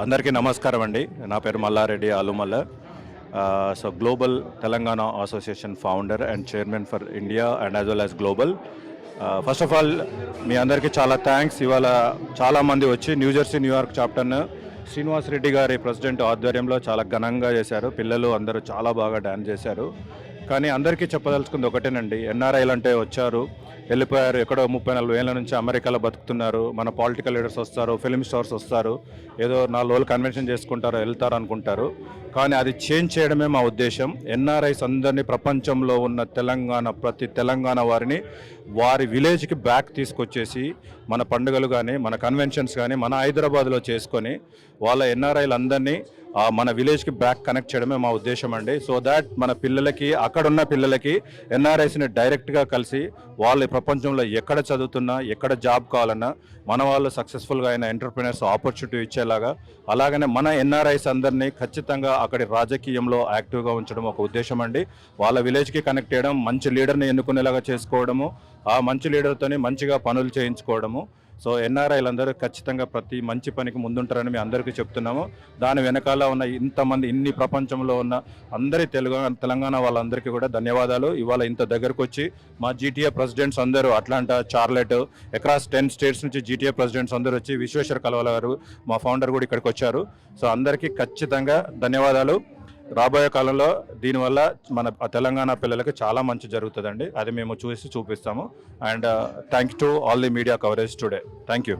అందరికీ నమస్కారం అండి. నా పేరు Mallareddy Alumalla. Global Telangana association founder and chairman for India and as well as global. First of all మీ అందరికీ చాలా థ్యాంక్స్. ఇవాళ చాలామంది వచ్చి న్యూజెర్సీ న్యూయార్క్ చాప్టర్ను శ్రీనివాస్ రెడ్డి గారి ప్రెసిడెంట్ ఆధ్వర్యంలో చాలా ఘనంగా చేశారు. పిల్లలు అందరూ చాలా బాగా డ్యాన్స్ చేశారు. కానీ అందరికీ చెప్పదలుచుకుంది ఒకటేనండి, ఎన్ఆర్ఐలు అంటే వచ్చారు, వెళ్ళిపోయారు, ఎక్కడో 30-40 ఏళ్ళ నుంచి అమెరికాలో బతుకుతున్నారు. మన పొలిటికల్ లీడర్స్ వస్తారు, ఫిలిం స్టార్స్ వస్తారు, ఏదో 4 రోజులు కన్వెన్షన్ చేసుకుంటారు, వెళ్తారు అనుకుంటారు. కానీ అది చేంజ్ చేయడమే మా ఉద్దేశం. ఎన్ఆర్ఐస్ అందరినీ, ప్రపంచంలో ఉన్న ప్రతి తెలంగాణ వారిని వారి విలేజ్కి బ్యాక్ తీసుకొచ్చేసి మన పండుగలు కానీ, మన కన్వెన్షన్స్ కానీ మన హైదరాబాద్లో చేసుకొని వాళ్ళ ఎన్ఆర్ఐలు అందరినీ మన విలేజ్కి బ్యాక్ కనెక్ట్ చేయడమే మా ఉద్దేశం అండి. సో దాట్ మన పిల్లలకి, అక్కడున్న పిల్లలకి ఎన్ఆర్ఐస్ని డైరెక్ట్గా కలిసి వాళ్ళు ప్రపంచంలో ఎక్కడ చదువుతున్నా, ఎక్కడ జాబ్ కావాలన్నా మన వాళ్ళు సక్సెస్ఫుల్గా అయిన ఎంటర్ప్రినర్స్ ఆపర్చునిటీ ఇచ్చేలాగా, అలాగనే మన ఎన్ఆర్ఐస్ అందరినీ ఖచ్చితంగా అక్కడి రాజకీయంలో యాక్టివ్గా ఉంచడం ఒక ఉద్దేశం అండి. వాళ్ళ విలేజ్కి కనెక్ట్ చేయడం, మంచి లీడర్ని ఎన్నుకునేలాగా చేసుకోవడము, ఆ మంచి లీడర్తోని మంచిగా పనులు చేయించుకోవడము. సో ఎన్ఆర్ఐలు అందరూ ఖచ్చితంగా ప్రతి మంచి పనికి ముందుంటారని మేము అందరికీ చెప్తున్నాము. దాని వెనకాల ఉన్న ఇంతమంది, ఇన్ని ప్రపంచంలో ఉన్న అందరి తెలంగాణ వాళ్ళందరికీ కూడా ధన్యవాదాలు. ఇవాళ ఇంత దగ్గరకు వచ్చి మా జీటీఏ ప్రెసిడెంట్స్ అందరూ, అట్లాంటా, చార్లెట్, అక్రాస్ 10 స్టేట్స్ నుంచి జీటీఏ ప్రెసిడెంట్స్ అందరూ వచ్చి, విశ్వేశ్వర కలవల గారు మా ఫౌండర్ కూడా ఇక్కడికి వచ్చారు. సో అందరికీ ఖచ్చితంగా ధన్యవాదాలు. రాబోయే కాలంలో దీనివల్ల మన తెలంగాణ పిల్లలకి చాలా మంచి జరుగుతుందండి. అది మేము చూపిస్తాము. And thank to all the media coverage today. Thank you.